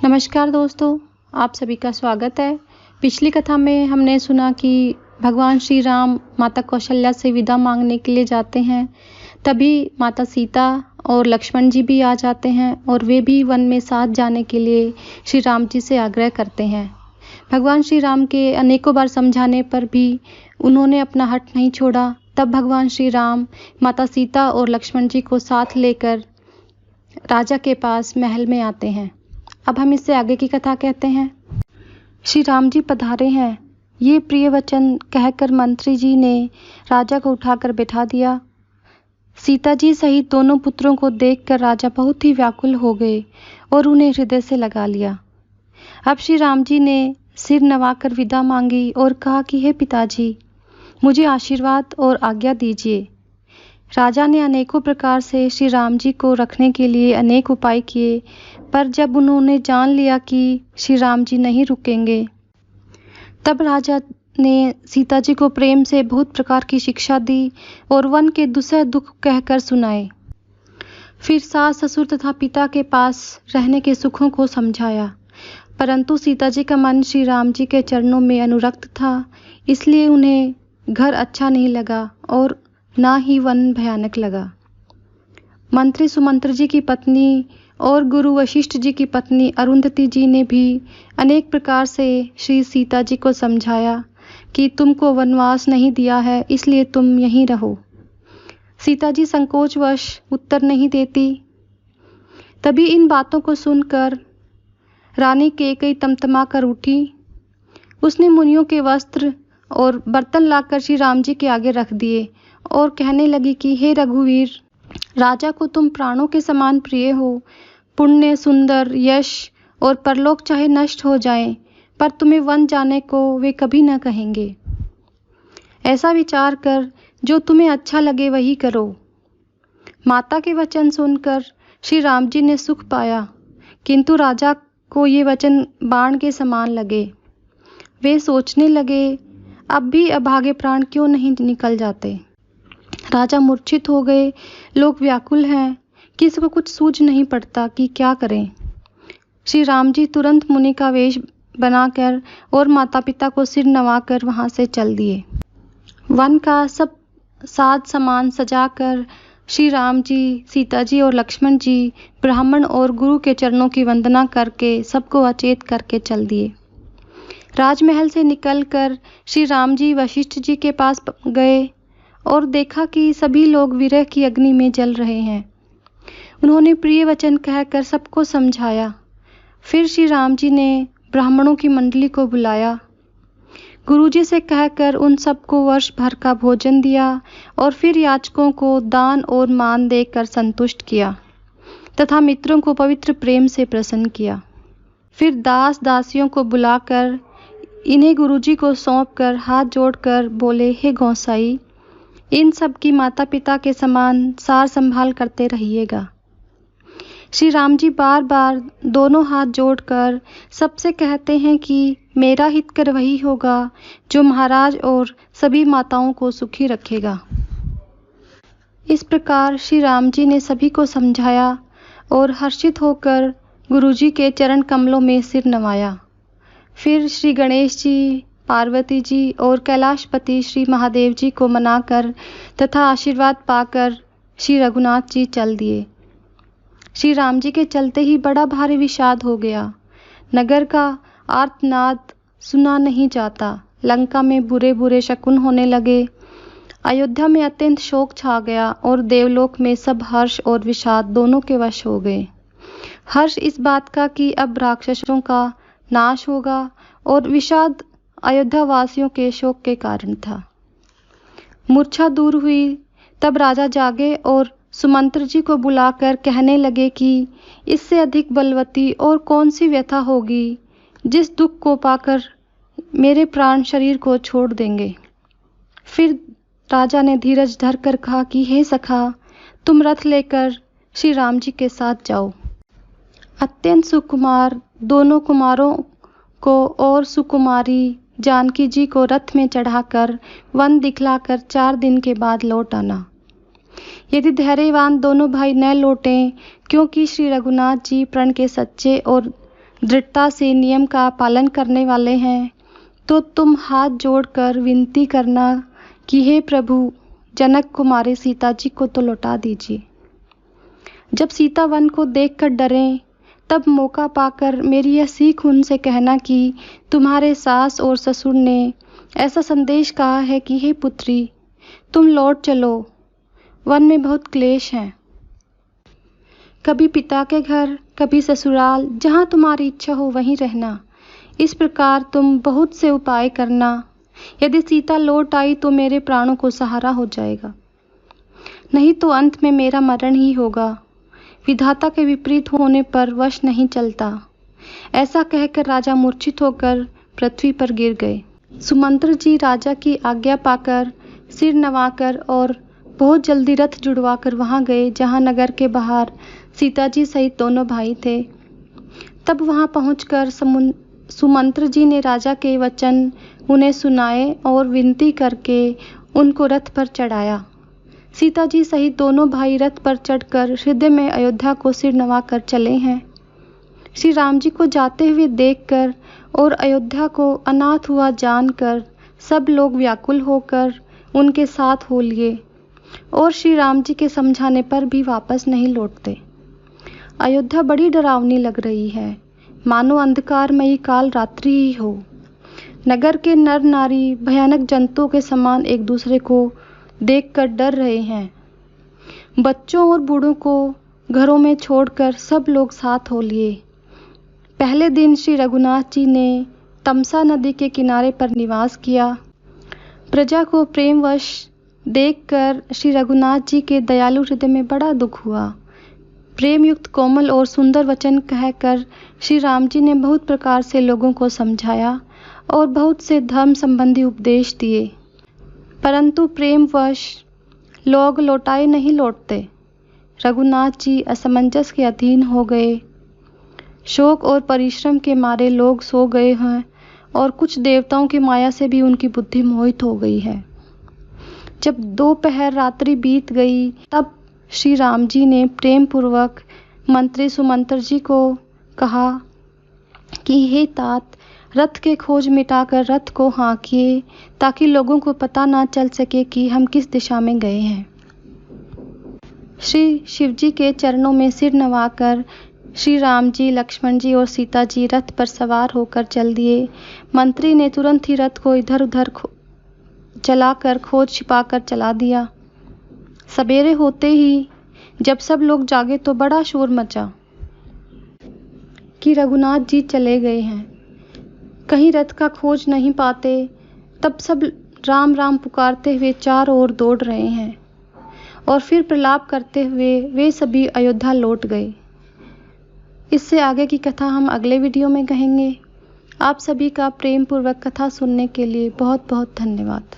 नमस्कार दोस्तों, आप सभी का स्वागत है। पिछली कथा में हमने सुना कि भगवान श्री राम माता कौशल्या से विदा मांगने के लिए जाते हैं। तभी माता सीता और लक्ष्मण जी भी आ जाते हैं और वे भी वन में साथ जाने के लिए श्री राम जी से आग्रह करते हैं। भगवान श्री राम के अनेकों बार समझाने पर भी उन्होंने अपना हट नहीं छोड़ा। तब भगवान श्री राम माता सीता और लक्ष्मण जी को साथ लेकर राजा के पास महल में आते हैं। अब हम इससे आगे की कथा कहते हैं। श्री राम जी पधारे हैं, ये प्रिय वचन कहकर मंत्री जी ने राजा को उठाकर बैठा दिया। सीता जी सहित दोनों पुत्रों को देखकर राजा बहुत ही व्याकुल हो गए और उन्हें हृदय से लगा लिया। अब श्री राम जी ने सिर नवाकर विदा मांगी और कहा कि हे पिताजी, मुझे आशीर्वाद और आज्ञा दीजिए। राजा ने अनेकों प्रकार से श्री राम जी को रखने के लिए अनेक उपाय किए, पर जब उन्होंने जान लिया कि श्री राम जी नहीं रुकेंगे, तब राजा ने सीता जी को प्रेम से बहुत प्रकार की शिक्षा दी और वन के दुसह दुख कहकर सुनाए। फिर सास ससुर तथा पिता के पास रहने के सुखों को समझाया, परंतु सीता जी का मन श्री राम जी के चरणों में अनुरक्त था, इसलिए उन्हें घर अच्छा नहीं लगा और ना ही वन भयानक लगा। मंत्री सुमंत्र जी की पत्नी और गुरु वशिष्ठ जी की पत्नी अरुंधति जी ने भी अनेक प्रकार से श्री सीता जी को समझाया कि तुमको वनवास नहीं दिया है, इसलिए तुम यहीं रहो। सीता जी संकोचवश उत्तर नहीं देती। तभी इन बातों को सुनकर रानी कैकेयी तमतमा कर उठी। उसने मुनियों के वस्त्र और बर्तन लाकर श्री राम जी के आगे रख दिए और कहने लगी कि हे रघुवीर, राजा को तुम प्राणों के समान प्रिय हो। पुण्य, सुंदर, यश और परलोक चाहे नष्ट हो जाएं, पर तुम्हें वन जाने को वे कभी न कहेंगे। ऐसा विचार कर जो तुम्हें अच्छा लगे वही करो। माता के वचन सुनकर श्री राम जी ने सुख पाया, किंतु राजा को ये वचन बाण के समान लगे। वे सोचने लगे, अब भी अभागे प्राण क्यों नहीं निकल जाते। राजा मूर्छित हो गए, लोग व्याकुल हैं, किसी को कुछ सूझ नहीं पड़ता कि क्या करें। श्री राम जी तुरंत मुनि का वेश बनाकर और माता पिता को सिर नवाकर वहां से चल दिए। वन का सब साज सामान सजाकर श्री राम जी, सीता जी और लक्ष्मण जी ब्राह्मण और गुरु के चरणों की वंदना करके सबको अचेत करके चल दिए। राजमहल से निकलकर श्री राम जी वशिष्ठ जी के पास गए और देखा कि सभी लोग विरह की अग्नि में जल रहे हैं। उन्होंने प्रिय वचन कहकर सबको समझाया। फिर श्री राम जी ने ब्राह्मणों की मंडली को बुलाया, गुरुजी से कहकर उन सबको वर्ष भर का भोजन दिया और फिर याचकों को दान और मान देकर संतुष्ट किया तथा मित्रों को पवित्र प्रेम से प्रसन्न किया। फिर दास दासियों को बुलाकर इन्हें गुरुजी को सौंपकर हाथ जोड़कर बोले, हे गोसाई, इन सब की माता पिता के समान सार संभाल करते रहिएगा। श्री राम जी बार बार दोनों हाथ जोड़कर सबसे कहते हैं कि मेरा हितकर वही होगा जो महाराज और सभी माताओं को सुखी रखेगा। इस प्रकार श्री राम जी ने सभी को समझाया और हर्षित होकर गुरुजी के चरण कमलों में सिर नवाया। फिर श्री गणेश जी, पार्वती जी और कैलाशपति श्री महादेव जी को मनाकर तथा आशीर्वाद पाकर श्री रघुनाथ जी चल दिए। श्री राम जी के चलते ही बड़ा भारी विषाद हो गया। नगर का आर्तनाद सुना नहीं जाता। लंका में बुरे बुरे शकुन होने लगे। अयोध्या में अत्यंत शोक छा गया और देवलोक में सब हर्ष और विषाद दोनों के वश हो गए। हर्ष इस बात का कि अब राक्षसों का नाश होगा और विषाद अयोध्या वासियों के शोक के कारण था। मूर्छा दूर हुई तब राजा जागे और सुमंत्र जी को बुलाकर कहने लगे कि इससे अधिक बलवती और कौन सी व्यथा होगी जिस दुख को पाकर मेरे प्राण शरीर को छोड़ देंगे। फिर राजा ने धीरज धर कर कहा कि हे सखा, तुम रथ लेकर श्री राम जी के साथ जाओ। अत्यंत सुकुमार दोनों कुमारों को और सुकुमारी जानकी जी को रथ में चढ़ाकर वन दिखलाकर 4 दिन के बाद लौट आना। यदि धैर्यवान दोनों भाई न लौटें, क्योंकि श्री रघुनाथ जी प्रण के सच्चे और दृढ़ता से नियम का पालन करने वाले हैं, तो तुम हाथ जोड़कर विनती करना कि हे प्रभु, जनक कुमारी सीता जी को तो लौटा दीजिए। जब सीता वन को देखकर डरें, तब मौका पाकर मेरी यह सीख उनसे कहना कि तुम्हारे सास और ससुर ने ऐसा संदेश कहा है कि हे पुत्री, तुम लौट चलो, वन में बहुत क्लेश हैं। कभी पिता के घर, कभी ससुराल, जहाँ तुम्हारी इच्छा हो वहीं रहना। इस प्रकार तुम बहुत से उपाय करना। यदि सीता लौट आई तो मेरे प्राणों को सहारा हो जाएगा, नहीं तो अंत में मेरा मरण ही होगा। विधाता के विपरीत होने पर वश नहीं चलता। ऐसा कहकर राजा मूर्छित होकर पृथ्वी पर गिर गए। सुमंत्र जी राजा की आज्ञा पाकर सिर नवाकर और बहुत जल्दी रथ जुड़वाकर वहां गए जहां नगर के बाहर सीता जी सहित दोनों भाई थे। तब वहां पहुंचकर सुमंत्र जी ने राजा के वचन उन्हें सुनाए और विनती करके उनको रथ पर चढ़ाया। सीता जी सहित दोनों भाई रथ पर चढ़कर हृदय में अयोध्या को सिर नवाकर चले हैं। श्री राम जी को जाते हुए देखकर और अयोध्या को अनाथ हुआ जानकर सब लोग व्याकुल होकर उनके साथ हो लिए और श्री राम जी के समझाने पर भी वापस नहीं लौटते। अयोध्या बड़ी डरावनी लग रही है, मानो अंधकारमयी काल रात्रि ही हो। नगर के नर नारी भयानक जंतुओं के समान एक दूसरे को देखकर डर रहे हैं। बच्चों और बूढ़ों को घरों में छोड़कर सब लोग साथ हो लिए। पहले दिन श्री रघुनाथ जी ने तमसा नदी के किनारे पर निवास किया। प्रजा को प्रेमवश देखकर श्री रघुनाथ जी के दयालु हृदय में बड़ा दुख हुआ। प्रेम युक्त कोमल और सुंदर वचन कहकर श्री राम जी ने बहुत प्रकार से लोगों को समझाया और बहुत से धर्म संबंधी उपदेश दिए, परंतु प्रेमवश लोग लौटाए नहीं लौटते। रघुनाथ जी असमंजस के अधीन हो गए। शोक और परिश्रम के मारे लोग सो गए हैं और कुछ देवताओं की माया से भी उनकी बुद्धि मोहित हो गई है। जब दोपहर रात्रि बीत गई, तब श्री राम जी ने प्रेम पूर्वक मंत्री सुमंत्र जी को कहा कि हे तात, रथ के खोज मिटाकर रथ को हाँकिए ताकि लोगों को पता ना चल सके कि हम किस दिशा में गए हैं। श्री शिवजी के चरणों में सिर नवाकर श्री राम जी, लक्ष्मण जी और सीता जी रथ पर सवार होकर चल दिए। मंत्री ने तुरंत ही रथ को इधर उधर चलाकर खोज छिपाकर चला दिया। सवेरे होते ही जब सब लोग जागे तो बड़ा शोर मचा कि रघुनाथ जी चले गए हैं। कहीं रथ का खोज नहीं पाते। तब सब राम राम पुकारते हुए चारों ओर दौड़ रहे हैं और फिर प्रलाप करते हुए वे सभी अयोध्या लौट गए। इससे आगे की कथा हम अगले वीडियो में कहेंगे। आप सभी का प्रेम पूर्वक कथा सुनने के लिए बहुत बहुत धन्यवाद।